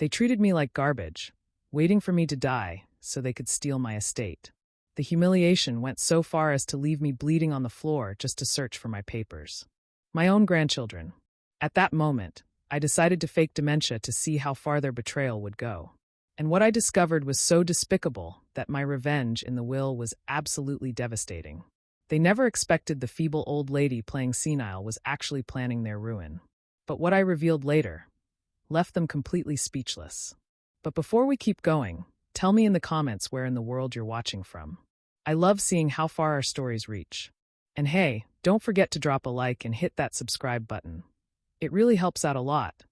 They treated me like garbage, waiting for me to die so they could steal my estate. The humiliation went so far as to leave me bleeding on the floor just to search for my papers. My own grandchildren. At that moment, I decided to fake dementia to see how far their betrayal would go. And what I discovered was so despicable that my revenge in the will was absolutely devastating. They never expected the feeble old lady playing senile was actually planning their ruin. But what I revealed later left them completely speechless. But before we keep going, tell me in the comments where in the world you're watching from. I love seeing how far our stories reach. And hey, don't forget to drop a like and hit that subscribe button. It really helps out a lot.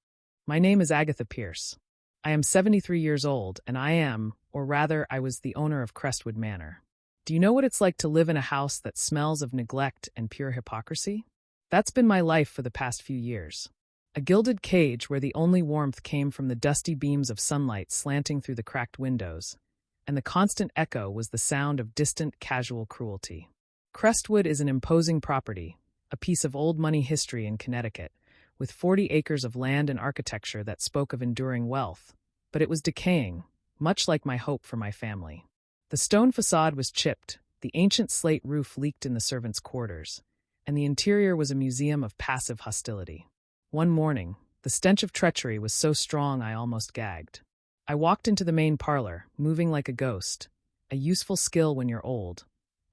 My name is Agatha Pierce. I am 73 years old, and I am, or rather, I was the owner of Crestwood Manor. Do you know what it's like to live in a house that smells of neglect and pure hypocrisy? That's been my life for the past few years. A gilded cage where the only warmth came from the dusty beams of sunlight slanting through the cracked windows, and the constant echo was the sound of distant, casual cruelty. Crestwood is an imposing property, a piece of old money history in Connecticut, with 40 acres of land and architecture that spoke of enduring wealth, but it was decaying, much like my hope for my family. The stone facade was chipped, the ancient slate roof leaked in the servants' quarters, and the interior was a museum of passive hostility. One morning, the stench of treachery was so strong I almost gagged. I walked into the main parlor, moving like a ghost, a useful skill when you're old,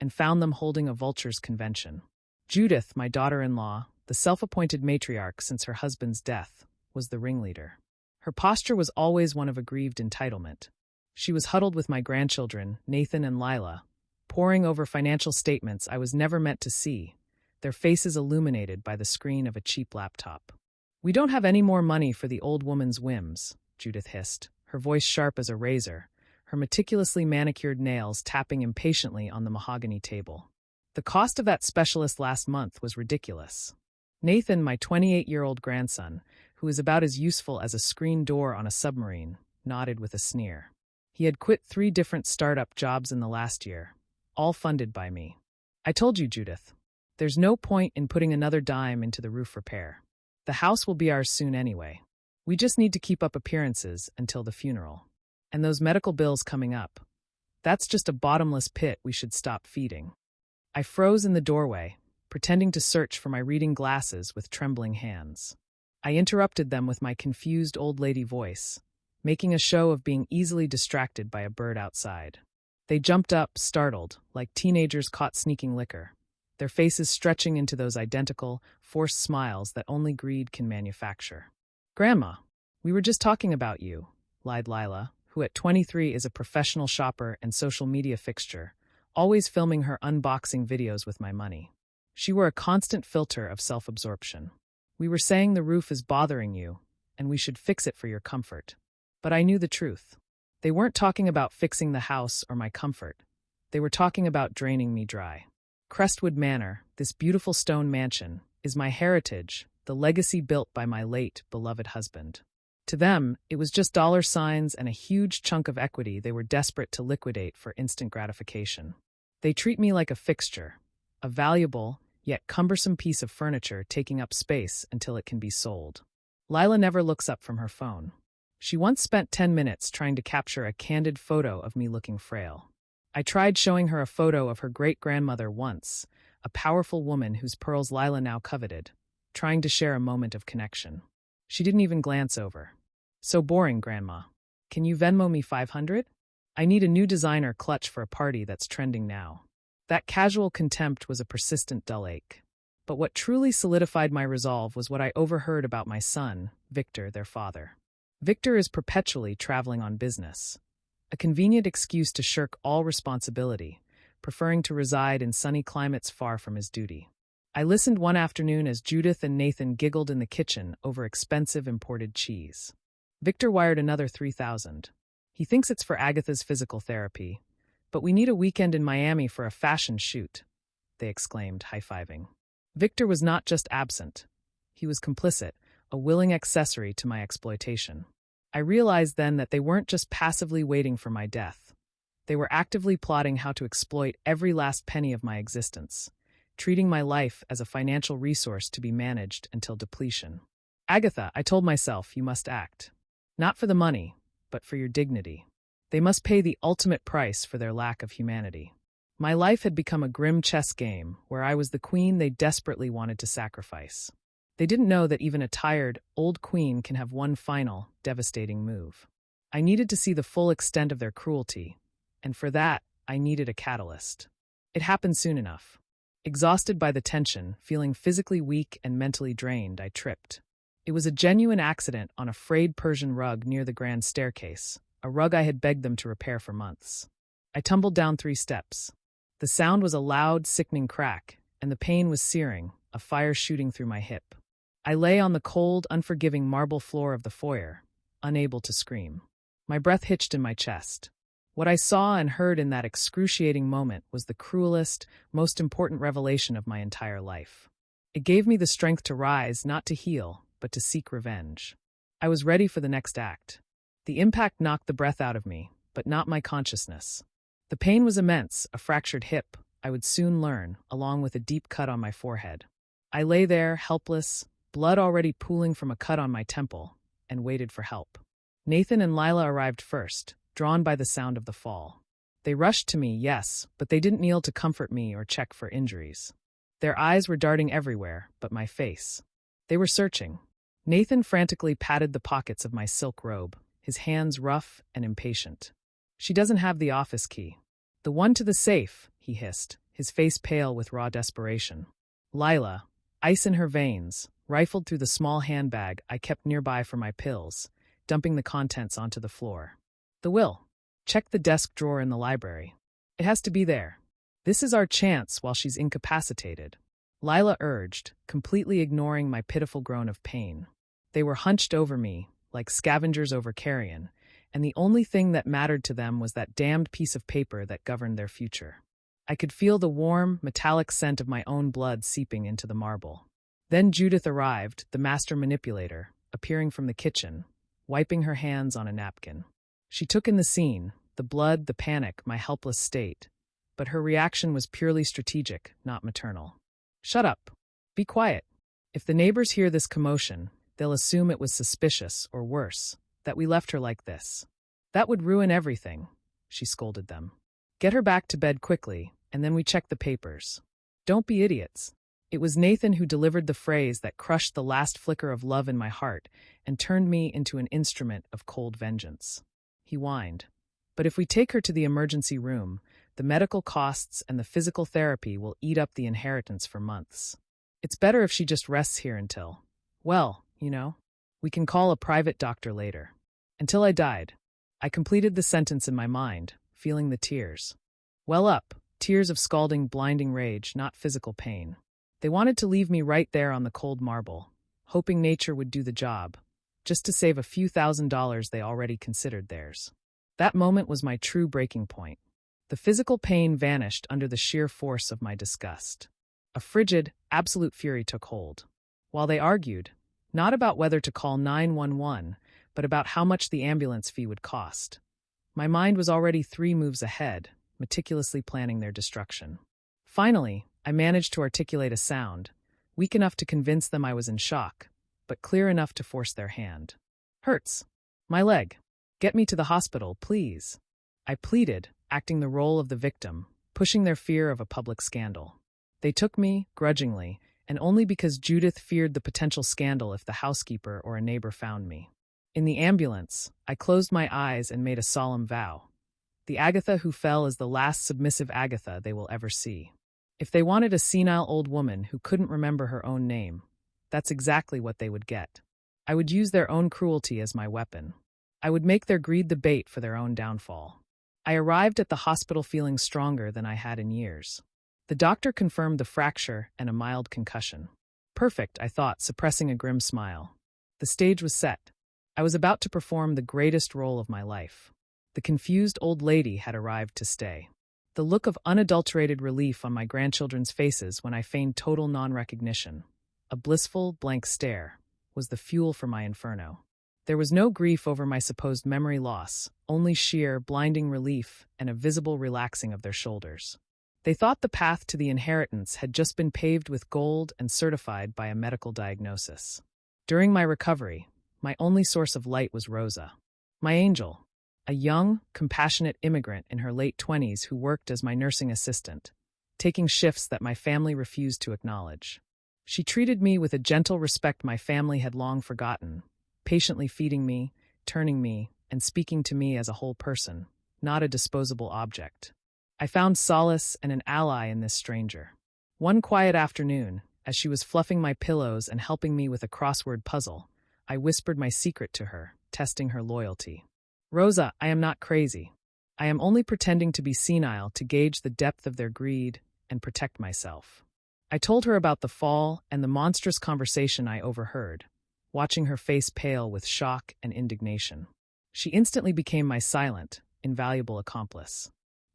and found them holding a vulture's convention. Judith, my daughter-in-law, the self-appointed matriarch since her husband's death, was the ringleader. Her posture was always one of aggrieved entitlement. She was huddled with my grandchildren, Nathan and Lila, poring over financial statements I was never meant to see, their faces illuminated by the screen of a cheap laptop. "We don't have any more money for the old woman's whims," Judith hissed, her voice sharp as a razor, her meticulously manicured nails tapping impatiently on the mahogany table. The cost of that specialist last month was ridiculous. Nathan, my 28-year-old grandson, who is about as useful as a screen door on a submarine, nodded with a sneer. He had quit 3 different startup jobs in the last year, all funded by me. "I told you, Judith. There's no point in putting another dime into the roof repair. The house will be ours soon anyway. We just need to keep up appearances until the funeral. And those medical bills coming up. That's just a bottomless pit we should stop feeding." I froze in the doorway, pretending to search for my reading glasses with trembling hands. I interrupted them with my confused old lady voice, making a show of being easily distracted by a bird outside. They jumped up, startled, like teenagers caught sneaking liquor, their faces stretching into those identical, forced smiles that only greed can manufacture. "Grandma, we were just talking about you," lied Lila, who at 23 is a professional shopper and social media fixture, always filming her unboxing videos with my money. She wore a constant filter of self-absorption. "We were saying the roof is bothering you, and we should fix it for your comfort." But I knew the truth. They weren't talking about fixing the house or my comfort. They were talking about draining me dry. Crestwood Manor, this beautiful stone mansion, is my heritage, the legacy built by my late, beloved husband. To them, it was just dollar signs and a huge chunk of equity they were desperate to liquidate for instant gratification. They treat me like a fixture, a valuable, yet cumbersome piece of furniture taking up space until it can be sold. Lila never looks up from her phone. She once spent 10 minutes trying to capture a candid photo of me looking frail. I tried showing her a photo of her great-grandmother once, a powerful woman whose pearls Lila now coveted, trying to share a moment of connection. She didn't even glance over. "So boring, Grandma. Can you Venmo me $500? I need a new designer clutch for a party that's trending now." That casual contempt was a persistent dull ache. But what truly solidified my resolve was what I overheard about my son, Victor, their father. Victor is perpetually traveling on business, a convenient excuse to shirk all responsibility, preferring to reside in sunny climates far from his duty. I listened one afternoon as Judith and Nathan giggled in the kitchen over expensive imported cheese. Victor wired another $3,000. He thinks it's for Agatha's physical therapy, but we need a weekend in Miami for a fashion shoot, they exclaimed, high-fiving. Victor was not just absent. He was complicit, a willing accessory to my exploitation. I realized then that they weren't just passively waiting for my death. They were actively plotting how to exploit every last penny of my existence, treating my life as a financial resource to be managed until depletion. "Agatha," I told myself, "you must act. Not for the money, but for your dignity. They must pay the ultimate price for their lack of humanity. My life had become a grim chess game where I was the queen they desperately wanted to sacrifice. They didn't know that even a tired, old queen can have one final, devastating move. I needed to see the full extent of their cruelty, and for that, I needed a catalyst. It happened soon enough. Exhausted by the tension, feeling physically weak and mentally drained, I tripped. It was a genuine accident on a frayed Persian rug near the grand staircase, a rug I had begged them to repair for months. I tumbled down 3 steps. The sound was a loud, sickening crack, and the pain was searing, a fire shooting through my hip. I lay on the cold, unforgiving marble floor of the foyer, unable to scream. My breath hitched in my chest. What I saw and heard in that excruciating moment was the cruelest, most important revelation of my entire life. It gave me the strength to rise, not to heal, but to seek revenge. I was ready for the next act. The impact knocked the breath out of me, but not my consciousness. The pain was immense, a fractured hip, I would soon learn, along with a deep cut on my forehead. I lay there, helpless, blood already pooling from a cut on my temple, and waited for help. Nathan and Lila arrived first, drawn by the sound of the fall. They rushed to me, yes, but they didn't kneel to comfort me or check for injuries. Their eyes were darting everywhere, but my face. They were searching. Nathan frantically patted the pockets of my silk robe, his hands rough and impatient. "She doesn't have the office key." "The one to the safe," he hissed, his face pale with raw desperation. Lila, ice in her veins, rifled through the small handbag I kept nearby for my pills, dumping the contents onto the floor. "The will. Check the desk drawer in the library. It has to be there. This is our chance while she's incapacitated," Lila urged, completely ignoring my pitiful groan of pain. They were hunched over me, like scavengers over carrion, and the only thing that mattered to them was that damned piece of paper that governed their future. I could feel the warm, metallic scent of my own blood seeping into the marble. Then Judith arrived, the master manipulator, appearing from the kitchen, wiping her hands on a napkin. She took in the scene, the blood, the panic, my helpless state, but her reaction was purely strategic, not maternal. "Shut up. Be quiet. If the neighbors hear this commotion, they'll assume it was suspicious, or worse, that we left her like this. That would ruin everything," she scolded them. "Get her back to bed quickly, and then we check the papers. Don't be idiots." It was Nathan who delivered the phrase that crushed the last flicker of love in my heart and turned me into an instrument of cold vengeance. He whined, "But if we take her to the emergency room, the medical costs and the physical therapy will eat up the inheritance for months. It's better if she just rests here until, well, we can call a private doctor later. Until I died." I completed the sentence in my mind, feeling the tears. Well up, tears of scalding, blinding rage, not physical pain. They wanted to leave me right there on the cold marble, hoping nature would do the job, just to save a few $1,000s they already considered theirs. That moment was my true breaking point. The physical pain vanished under the sheer force of my disgust. A frigid, absolute fury took hold. While they argued, not about whether to call 911, but about how much the ambulance fee would cost, my mind was already 3 moves ahead, meticulously planning their destruction. Finally, I managed to articulate a sound, weak enough to convince them I was in shock, but clear enough to force their hand. "Hurts. My leg. Get me to the hospital, please," I pleaded, acting the role of the victim, pushing their fear of a public scandal. They took me, grudgingly, and only because Judith feared the potential scandal if the housekeeper or a neighbor found me. In the ambulance, I closed my eyes and made a solemn vow. The Agatha who fell is the last submissive Agatha they will ever see. If they wanted a senile old woman who couldn't remember her own name, that's exactly what they would get. I would use their own cruelty as my weapon. I would make their greed the bait for their own downfall. I arrived at the hospital feeling stronger than I had in years. The doctor confirmed the fracture and a mild concussion. Perfect, I thought, suppressing a grim smile. The stage was set. I was about to perform the greatest role of my life. The confused old lady had arrived to stay. The look of unadulterated relief on my grandchildren's faces when I feigned total non-recognition, a blissful, blank stare, was the fuel for my inferno. There was no grief over my supposed memory loss, only sheer, blinding relief and a visible relaxing of their shoulders. They thought the path to the inheritance had just been paved with gold and certified by a medical diagnosis. During my recovery, My only source of light was Rosa, my angel, a young, compassionate immigrant in her late 20s who worked as my nursing assistant, taking shifts that my family refused to acknowledge. She treated me with a gentle respect my family had long forgotten, patiently feeding me, turning me, and speaking to me as a whole person, not a disposable object. I found solace and an ally in this stranger. One quiet afternoon, as she was fluffing my pillows and helping me with a crossword puzzle, I whispered my secret to her, testing her loyalty. Rosa, I am not crazy. I am only pretending to be senile to gauge the depth of their greed and protect myself. I told her about the fall and the monstrous conversation I overheard, watching her face pale with shock and indignation. She instantly became my silent, invaluable accomplice.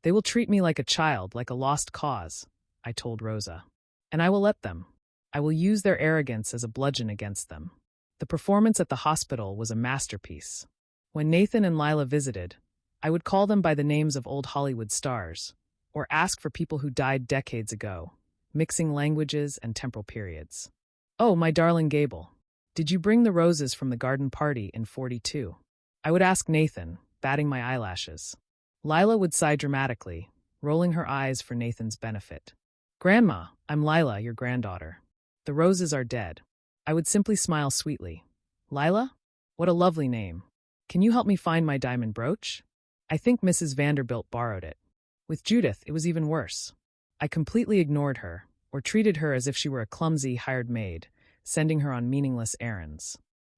They will treat me like a child, like a lost cause, I told Rosa. And I will let them. I will use their arrogance as a bludgeon against them. The performance at the hospital was a masterpiece. When Nathan and Lila visited, I would call them by the names of old Hollywood stars, or ask for people who died decades ago, mixing languages and temporal periods. Oh, my darling Gable, did you bring the roses from the garden party in 42? I would ask Nathan, batting my eyelashes. Lila would sigh dramatically, rolling her eyes for Nathan's benefit. Grandma, I'm Lila, your granddaughter. The roses are dead. I would simply smile sweetly. Lila? What a lovely name. Can you help me find my diamond brooch? I think Mrs. Vanderbilt borrowed it. With Judith, it was even worse. I completely ignored her, or treated her as if she were a clumsy, hired maid, sending her on meaningless errands.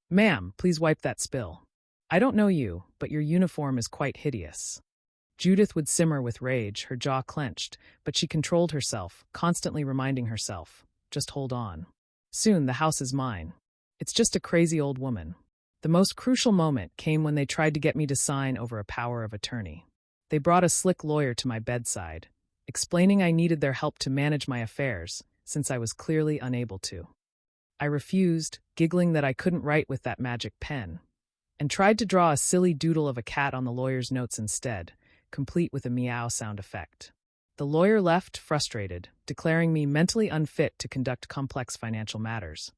Ma'am, please wipe that spill. I don't know you, but your uniform is quite hideous. Judith would simmer with rage, her jaw clenched, but she controlled herself, constantly reminding herself, just hold on. Soon the house is mine. It's just a crazy old woman. The most crucial moment came when they tried to get me to sign over a power of attorney. They brought a slick lawyer to my bedside, explaining I needed their help to manage my affairs, since I was clearly unable to. I refused, giggling that I couldn't write with that magic pen, and tried to draw a silly doodle of a cat on the lawyer's notes instead, complete with a meow sound effect. The lawyer left, frustrated, declaring me mentally unfit to conduct complex financial matters,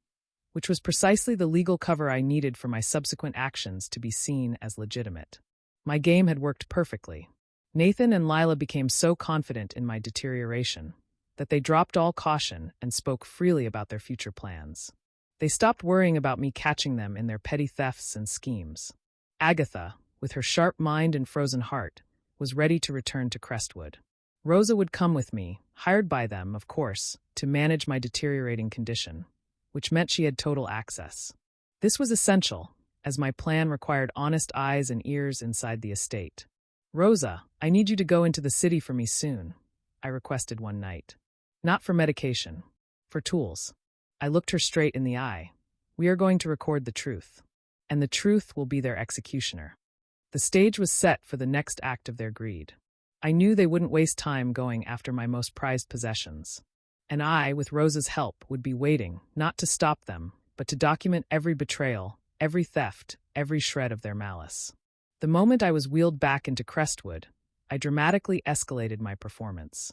which was precisely the legal cover I needed for my subsequent actions to be seen as legitimate. My game had worked perfectly. Nathan and Lila became so confident in my deterioration that they dropped all caution and spoke freely about their future plans. They stopped worrying about me catching them in their petty thefts and schemes. Agatha, with her sharp mind and frozen heart, was ready to return to Crestwood. Rosa would come with me, hired by them, of course, to manage my deteriorating condition, which meant she had total access. This was essential, as my plan required honest eyes and ears inside the estate. Rosa, I need you to go into the city for me soon, I requested one night. Not for medication, for tools. I looked her straight in the eye. We are going to record the truth, and the truth will be their executioner. The stage was set for the next act of their greed. I knew they wouldn't waste time going after my most prized possessions. And I, with Rosa's help, would be waiting, not to stop them, but to document every betrayal, every theft, every shred of their malice. The moment I was wheeled back into Crestwood, I dramatically escalated my performance.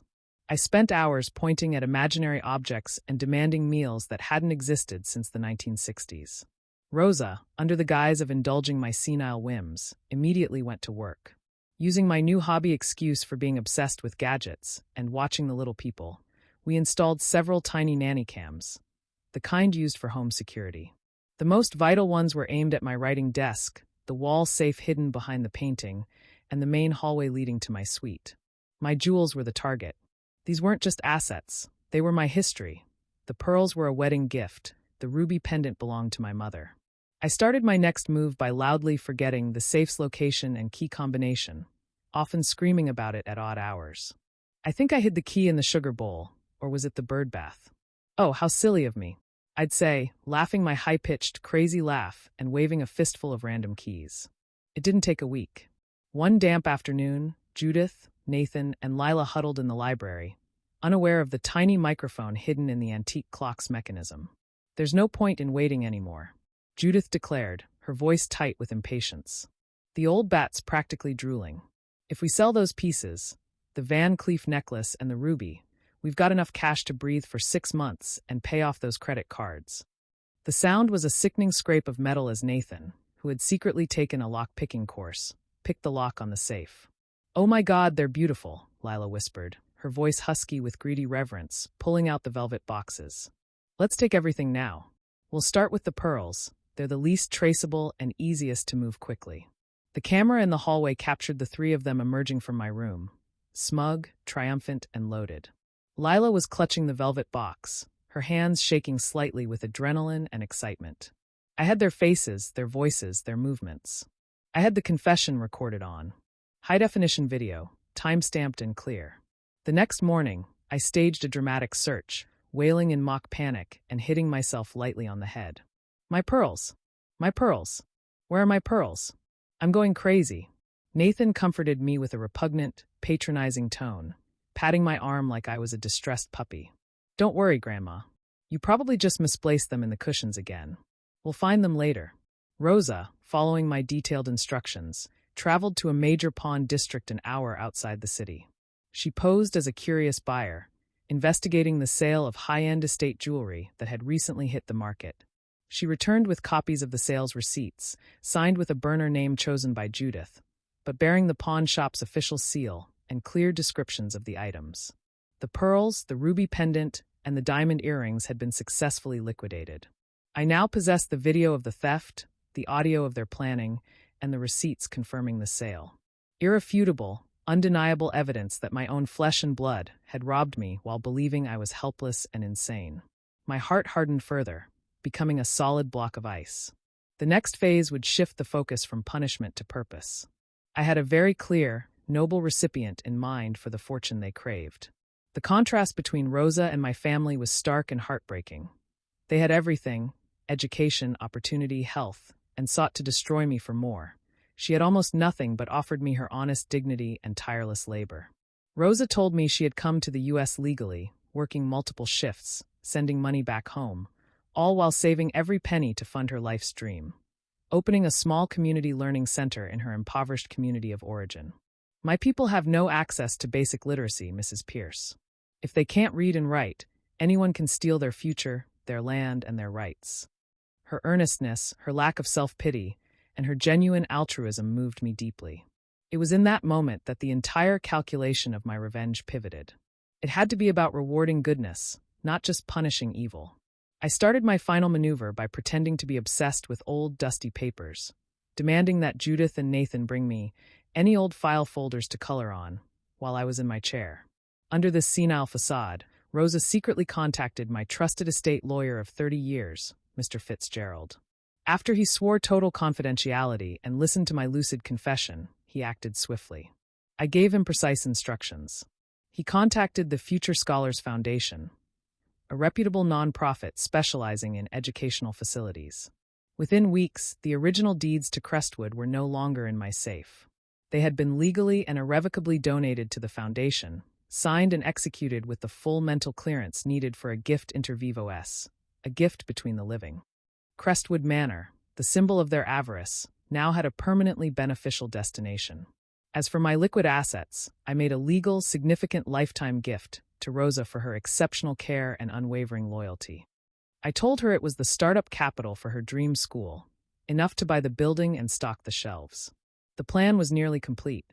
I spent hours pointing at imaginary objects and demanding meals that hadn't existed since the 1960s. Rosa, under the guise of indulging my senile whims, immediately went to work. Using my new hobby excuse for being obsessed with gadgets and watching the little people, we installed several tiny nanny cams, the kind used for home security. The most vital ones were aimed at my writing desk, the wall safe hidden behind the painting, and the main hallway leading to my suite. My jewels were the target. These weren't just assets, they were my history. The pearls were a wedding gift, the ruby pendant belonged to my mother. I started my next move by loudly forgetting the safe's location and key combination, often screaming about it at odd hours. I think I hid the key in the sugar bowl, or was it the bird bath? Oh, how silly of me, I'd say, laughing my high-pitched, crazy laugh and waving a fistful of random keys. It didn't take a week. One damp afternoon, Judith, Nathan, and Lila huddled in the library, unaware of the tiny microphone hidden in the antique clock's mechanism. There's no point in waiting anymore, Judith declared, her voice tight with impatience. The old bat's practically drooling. If we sell those pieces, the Van Cleef necklace and the ruby, we've got enough cash to breathe for 6 months and pay off those credit cards. The sound was a sickening scrape of metal as Nathan, who had secretly taken a lock-picking course, picked the lock on the safe. "Oh my God, they're beautiful," Lila whispered, her voice husky with greedy reverence, pulling out the velvet boxes. "Let's take everything now. We'll start with the pearls. They're the least traceable and easiest to move quickly." The camera in the hallway captured the three of them emerging from my room, smug, triumphant, and loaded. Lila was clutching the velvet box, her hands shaking slightly with adrenaline and excitement. I had their faces, their voices, their movements. I had the confession recorded on high-definition video, time-stamped and clear. The next morning, I staged a dramatic search, wailing in mock panic and hitting myself lightly on the head. "My pearls! My pearls! Where are my pearls? I'm going crazy." Nathan comforted me with a repugnant, patronizing tone, patting my arm like I was a distressed puppy. "Don't worry, Grandma. You probably just misplaced them in the cushions again. We'll find them later." Rosa, following my detailed instructions, traveled to a major pawn district an hour outside the city. She posed as a curious buyer, investigating the sale of high-end estate jewelry that had recently hit the market. She returned with copies of the sales receipts, signed with a burner name chosen by Judith, but bearing the pawn shop's official seal and clear descriptions of the items. The pearls, the ruby pendant, and the diamond earrings had been successfully liquidated. I now possessed the video of the theft, the audio of their planning, and the receipts confirming the sale. Irrefutable, undeniable evidence that my own flesh and blood had robbed me while believing I was helpless and insane. My heart hardened further, becoming a solid block of ice. The next phase would shift the focus from punishment to purpose. I had a very clear, noble recipient in mind for the fortune they craved. The contrast between Rosa and my family was stark and heartbreaking. They had everything: education, opportunity, health, and sought to destroy me for more. She had almost nothing but offered me her honest dignity and tireless labor. Rosa told me she had come to the U.S. legally, working multiple shifts, sending money back home, all while saving every penny to fund her life's dream, opening a small community learning center in her impoverished community of origin. "My people have no access to basic literacy, Mrs. Pierce. If they can't read and write, anyone can steal their future, their land, and their rights." Her earnestness, her lack of self-pity, and her genuine altruism moved me deeply. It was in that moment that the entire calculation of my revenge pivoted. It had to be about rewarding goodness, not just punishing evil. I started my final maneuver by pretending to be obsessed with old, dusty papers, demanding that Judith and Nathan bring me any old file folders to color on while I was in my chair. Under this senile facade, Rosa secretly contacted my trusted estate lawyer of 30 years, Mr. Fitzgerald. After he swore total confidentiality and listened to my lucid confession, he acted swiftly. I gave him precise instructions. He contacted the Future Scholars Foundation, a reputable nonprofit specializing in educational facilities. Within weeks, the original deeds to Crestwood were no longer in my safe. They had been legally and irrevocably donated to the foundation, signed and executed with the full mental clearance needed for a gift inter vivos, a gift between the living. Crestwood Manor, the symbol of their avarice, now had a permanently beneficial destination. As for my liquid assets, I made a legal, significant lifetime gift to Rosa for her exceptional care and unwavering loyalty. I told her it was the startup capital for her dream school, enough to buy the building and stock the shelves. The plan was nearly complete.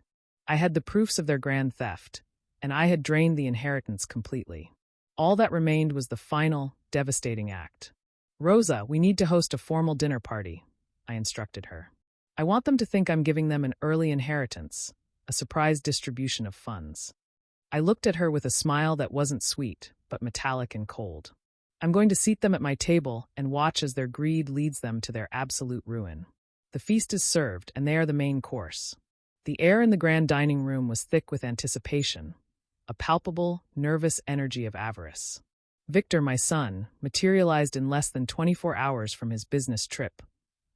I had the proofs of their grand theft, and I had drained the inheritance completely. All that remained was the final, devastating act. "Rosa, we need to host a formal dinner party," I instructed her. "I want them to think I'm giving them an early inheritance, a surprise distribution of funds." I looked at her with a smile that wasn't sweet, but metallic and cold. "I'm going to seat them at my table and watch as their greed leads them to their absolute ruin. The feast is served, and they are the main course." The air in the grand dining room was thick with anticipation, a palpable, nervous energy of avarice. Victor, my son, materialized in less than 24 hours from his business trip,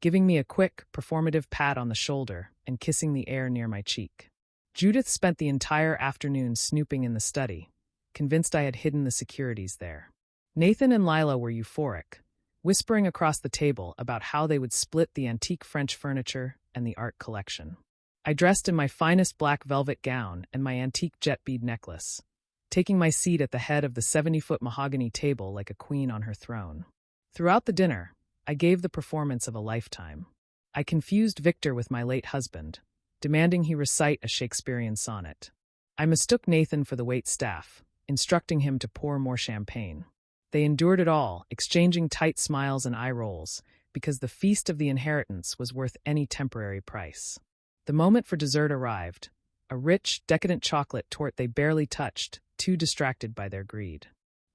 giving me a quick, performative pat on the shoulder and kissing the air near my cheek. Judith spent the entire afternoon snooping in the study, convinced I had hidden the securities there. Nathan and Lila were euphoric, whispering across the table about how they would split the antique French furniture and the art collection. I dressed in my finest black velvet gown and my antique jet bead necklace, taking my seat at the head of the 70-foot mahogany table like a queen on her throne. Throughout the dinner, I gave the performance of a lifetime. I confused Victor with my late husband, demanding he recite a Shakespearean sonnet. I mistook Nathan for the waitstaff, instructing him to pour more champagne. They endured it all, exchanging tight smiles and eye rolls, because the feast of the inheritance was worth any temporary price. The moment for dessert arrived, a rich, decadent chocolate torte they barely touched, too distracted by their greed.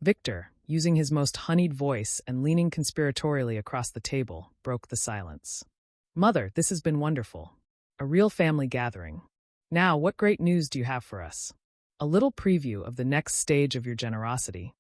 Victor, using his most honeyed voice and leaning conspiratorially across the table, broke the silence. "Mother, this has been wonderful. A real family gathering. Now, what great news do you have for us? A little preview of the next stage of your generosity."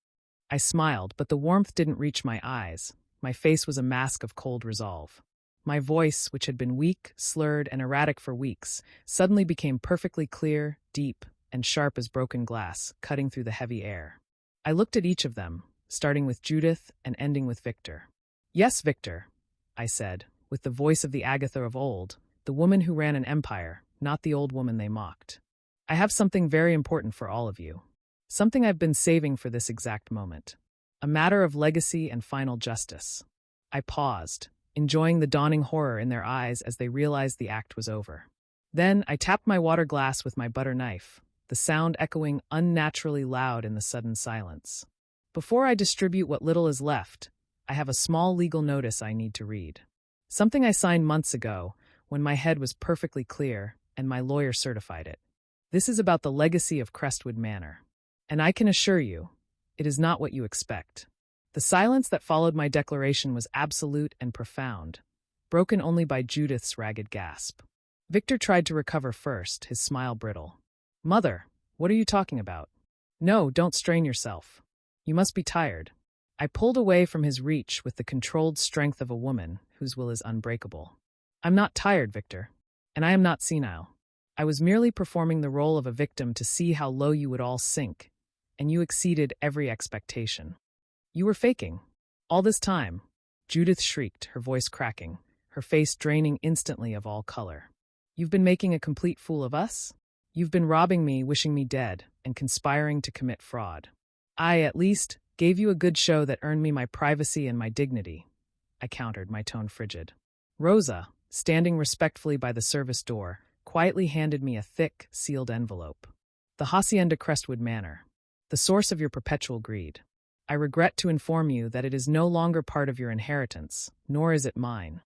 I smiled, but the warmth didn't reach my eyes. My face was a mask of cold resolve. My voice, which had been weak, slurred, and erratic for weeks, suddenly became perfectly clear, deep, and sharp as broken glass, cutting through the heavy air. I looked at each of them, starting with Judith and ending with Victor. "Yes, Victor," I said, with the voice of the Agatha of old, the woman who ran an empire, not the old woman they mocked. "I have something very important for all of you. Something I've been saving for this exact moment. A matter of legacy and final justice." I paused, enjoying the dawning horror in their eyes as they realized the act was over. Then I tapped my water glass with my butter knife, the sound echoing unnaturally loud in the sudden silence. "Before I distribute what little is left, I have a small legal notice I need to read. Something I signed months ago, when my head was perfectly clear and my lawyer certified it. This is about the legacy of Crestwood Manor. And I can assure you, it is not what you expect." The silence that followed my declaration was absolute and profound, broken only by Judith's ragged gasp. Victor tried to recover first, his smile brittle. "Mother, what are you talking about? No, don't strain yourself. You must be tired." I pulled away from his reach with the controlled strength of a woman whose will is unbreakable. "I'm not tired, Victor. And I am not senile. I was merely performing the role of a victim to see how low you would all sink, and you exceeded every expectation. You were faking. All this time." Judith shrieked, her voice cracking, her face draining instantly of all color. "You've been making a complete fool of us? You've been robbing me, wishing me dead, and conspiring to commit fraud. I, at least, gave you a good show that earned me my privacy and my dignity," I countered, my tone frigid. Rosa, standing respectfully by the service door, quietly handed me a thick, sealed envelope. "The Hacienda Crestwood Manor. The source of your perpetual greed. I regret to inform you that it is no longer part of your inheritance, nor is it mine."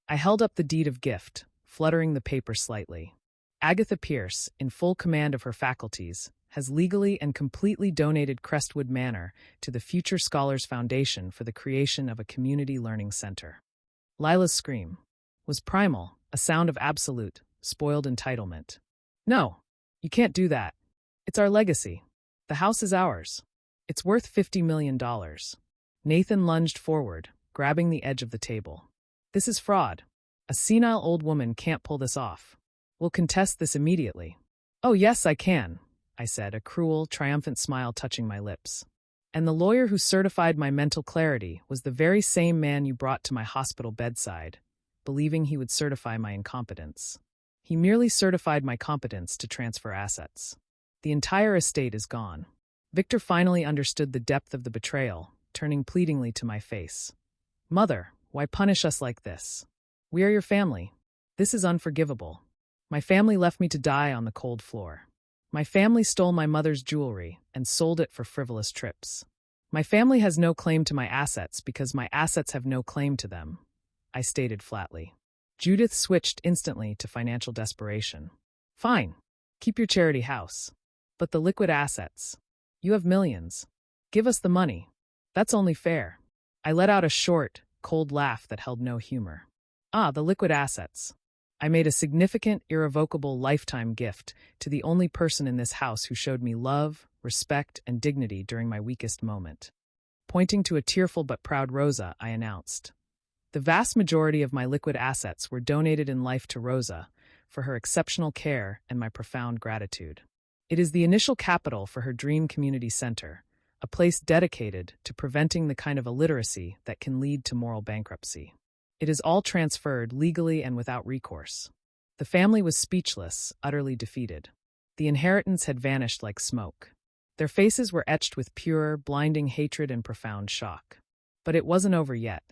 I held up the deed of gift, fluttering the paper slightly. "Agatha Pierce, in full command of her faculties, has legally and completely donated Crestwood Manor to the Future Scholars Foundation for the creation of a community learning center." Lila's scream was primal, a sound of absolute, spoiled entitlement. "No, you can't do that. It's our legacy. The house is ours. It's worth $50 million. Nathan lunged forward, grabbing the edge of the table. "This is fraud. A senile old woman can't pull this off. We'll contest this immediately." "Oh, yes, I can," I said, a cruel, triumphant smile touching my lips. "And the lawyer who certified my mental clarity was the very same man you brought to my hospital bedside, believing he would certify my incompetence. He merely certified my competence to transfer assets. The entire estate is gone." Victor finally understood the depth of the betrayal, turning pleadingly to my face. "Mother, why punish us like this? We are your family. This is unforgivable. My family left me to die on the cold floor. My family stole my mother's jewelry and sold it for frivolous trips. My family has no claim to my assets because my assets have no claim to them," I stated flatly. Judith switched instantly to financial desperation. "Fine. Keep your charity house. But the liquid assets. You have millions. Give us the money. That's only fair." I let out a short, cold laugh that held no humor. "Ah, the liquid assets. I made a significant, irrevocable lifetime gift to the only person in this house who showed me love, respect, and dignity during my weakest moment." Pointing to a tearful but proud Rosa, I announced, "The vast majority of my liquid assets were donated in life to Rosa for her exceptional care and my profound gratitude. It is the initial capital for her dream community center, a place dedicated to preventing the kind of illiteracy that can lead to moral bankruptcy. It is all transferred legally and without recourse." The family was speechless, utterly defeated. The inheritance had vanished like smoke. Their faces were etched with pure, blinding hatred and profound shock. But it wasn't over yet.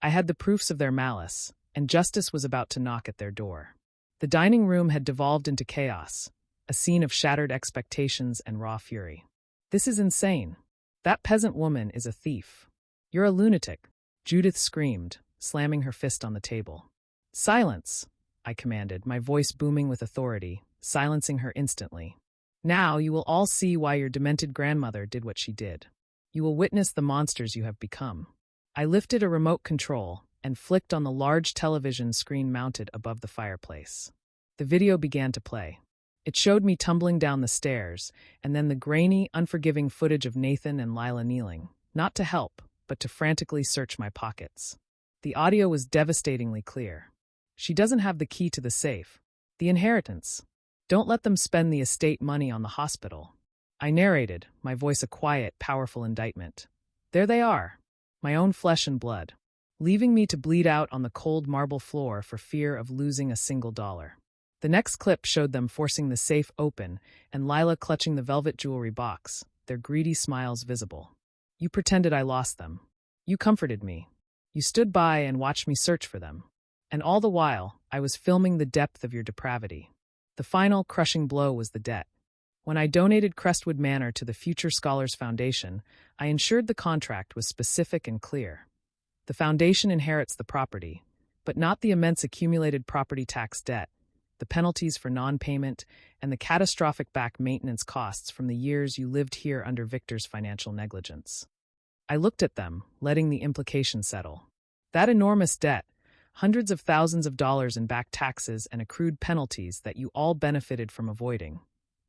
I had the proofs of their malice, and justice was about to knock at their door. The dining room had devolved into chaos, a scene of shattered expectations and raw fury. This is insane. That peasant woman is a thief. You're a lunatic, Judith screamed, slamming her fist on the table. Silence, I commanded, my voice booming with authority, silencing her instantly. Now you will all see why your demented grandmother did what she did. You will witness the monsters you have become. I lifted a remote control and flicked on the large television screen mounted above the fireplace. The video began to play. It showed me tumbling down the stairs, and then the grainy, unforgiving footage of Nathan and Lila kneeling, not to help, but to frantically search my pockets. The audio was devastatingly clear. She doesn't have the key to the safe. The inheritance. Don't let them spend the estate money on the hospital. I narrated, my voice a quiet, powerful indictment. There they are, my own flesh and blood, leaving me to bleed out on the cold marble floor for fear of losing a single dollar. The next clip showed them forcing the safe open and Lila clutching the velvet jewelry box, their greedy smiles visible. You pretended I lost them. You comforted me. You stood by and watched me search for them. And all the while, I was filming the depth of your depravity. The final, crushing blow was the debt. When I donated Crestwood Manor to the Future Scholars Foundation, I ensured the contract was specific and clear. The foundation inherits the property, but not the immense accumulated property tax debt, the penalties for non-payment, and the catastrophic back maintenance costs from the years you lived here under Victor's financial negligence. I looked at them, letting the implication settle. That enormous debt, hundreds of thousands of dollars in back taxes and accrued penalties that you all benefited from avoiding,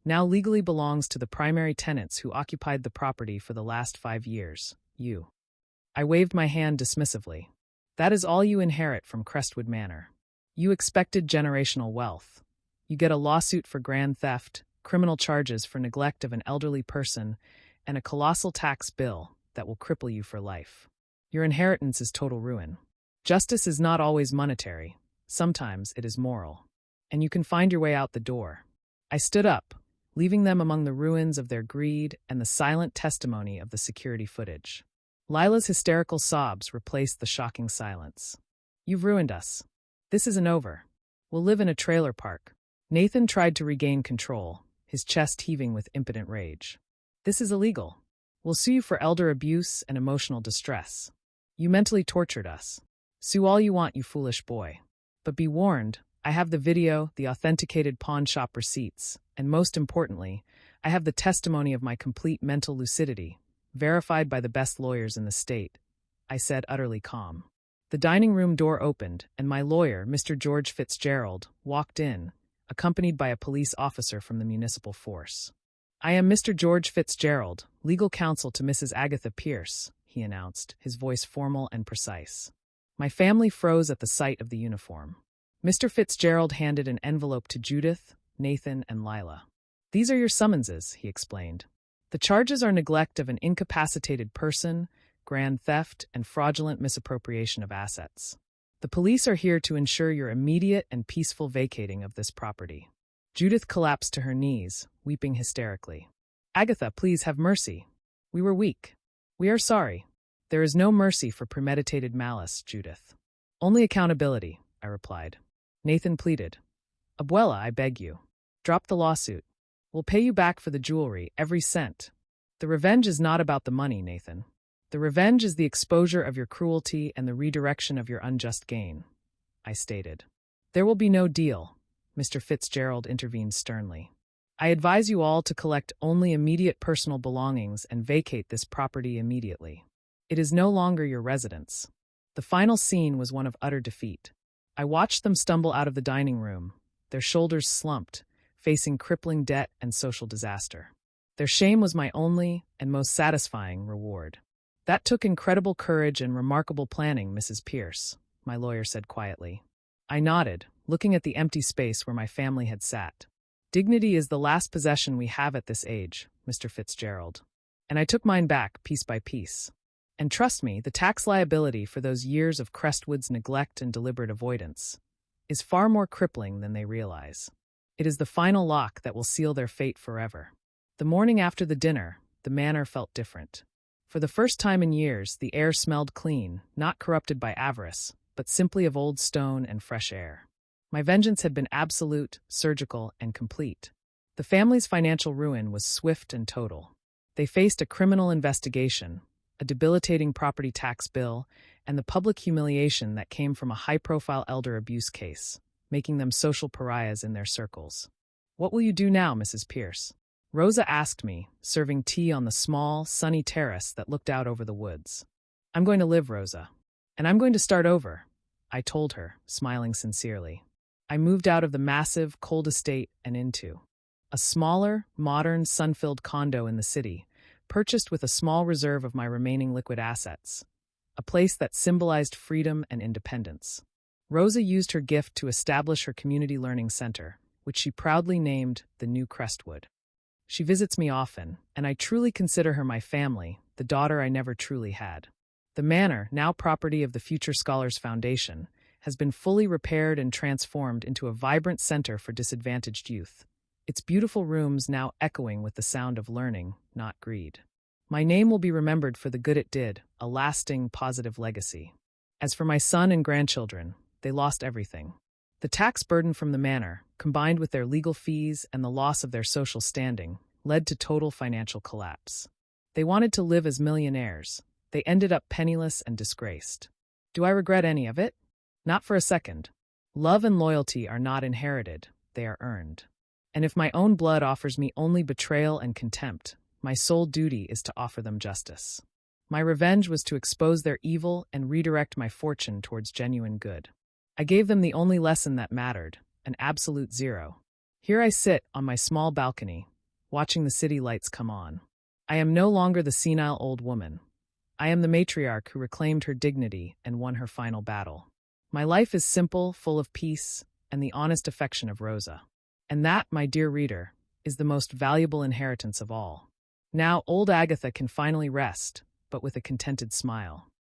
now legally belongs to the primary tenants who occupied the property for the last 5 years, you. I waved my hand dismissively. That is all you inherit from Crestwood Manor. You expected generational wealth. You get a lawsuit for grand theft, criminal charges for neglect of an elderly person, and a colossal tax bill that will cripple you for life. Your inheritance is total ruin. Justice is not always monetary. Sometimes it is moral. And you can find your way out the door. I stood up, leaving them among the ruins of their greed and the silent testimony of the security footage. Lila's hysterical sobs replaced the shocking silence. You've ruined us. This isn't over. We'll live in a trailer park. Nathan tried to regain control, his chest heaving with impotent rage. This is illegal. We'll sue you for elder abuse and emotional distress. You mentally tortured us. Sue all you want, you foolish boy. But be warned, I have the video, the authenticated pawn shop receipts, and most importantly, I have the testimony of my complete mental lucidity, verified by the best lawyers in the state, I said, utterly calm. The dining room door opened, and my lawyer, Mr. George Fitzgerald, walked in, accompanied by a police officer from the municipal force. I am Mr. George Fitzgerald, legal counsel to Mrs. Agatha Pierce, he announced, his voice formal and precise. My family froze at the sight of the uniform. Mr. Fitzgerald handed an envelope to Judith, Nathan, and Lila. These are your summonses, he explained. The charges are neglect of an incapacitated person, grand theft, and fraudulent misappropriation of assets. The police are here to ensure your immediate and peaceful vacating of this property. Judith collapsed to her knees, weeping hysterically. Agatha, please have mercy. We were weak. We are sorry. There is no mercy for premeditated malice, Judith. Only accountability, I replied. Nathan pleaded. Abuela, I beg you. Drop the lawsuit. We'll pay you back for the jewelry, every cent. The revenge is not about the money, Nathan. The revenge is the exposure of your cruelty and the redirection of your unjust gain, I stated. There will be no deal, Mr. Fitzgerald intervened sternly. I advise you all to collect only immediate personal belongings and vacate this property immediately. It is no longer your residence. The final scene was one of utter defeat. I watched them stumble out of the dining room, their shoulders slumped, facing crippling debt and social disaster. Their shame was my only and most satisfying reward. That took incredible courage and remarkable planning, Mrs. Pierce, my lawyer said quietly. I nodded, looking at the empty space where my family had sat. Dignity is the last possession we have at this age, Mr. Fitzgerald. And I took mine back, piece by piece. And trust me, the tax liability for those years of Crestwood's neglect and deliberate avoidance is far more crippling than they realize. It is the final lock that will seal their fate forever. The morning after the dinner, the manor felt different. For the first time in years, the air smelled clean, not corrupted by avarice, but simply of old stone and fresh air. My vengeance had been absolute, surgical, and complete. The family's financial ruin was swift and total. They faced a criminal investigation, a debilitating property tax bill, and the public humiliation that came from a high-profile elder abuse case, making them social pariahs in their circles. "What will you do now, Mrs. Pierce?" Rosa asked me, serving tea on the small, sunny terrace that looked out over the woods. "I'm going to live, Rosa. And I'm going to start over," I told her, smiling sincerely. I moved out of the massive, cold estate and into a smaller, modern, sun-filled condo in the city, purchased with a small reserve of my remaining liquid assets, a place that symbolized freedom and independence. Rosa used her gift to establish her community learning center, which she proudly named the New Crestwood. She visits me often, and I truly consider her my family, the daughter I never truly had. The manor, now property of the Future Scholars Foundation, has been fully repaired and transformed into a vibrant center for disadvantaged youth, its beautiful rooms now echoing with the sound of learning, not greed. My name will be remembered for the good it did, a lasting, positive legacy. As for my son and grandchildren, they lost everything. The tax burden from the manor, combined with their legal fees and the loss of their social standing, led to total financial collapse. They wanted to live as millionaires. They ended up penniless and disgraced. Do I regret any of it? Not for a second. Love and loyalty are not inherited, they are earned. And if my own blood offers me only betrayal and contempt, my sole duty is to offer them justice. My revenge was to expose their evil and redirect my fortune towards genuine good. I gave them the only lesson that mattered, an absolute zero. Here I sit on my small balcony, watching the city lights come on. I am no longer the senile old woman. I am the matriarch who reclaimed her dignity and won her final battle. My life is simple, full of peace, and the honest affection of Rosa. And that, my dear reader, is the most valuable inheritance of all. Now, old Agatha can finally rest, but with a contented smile.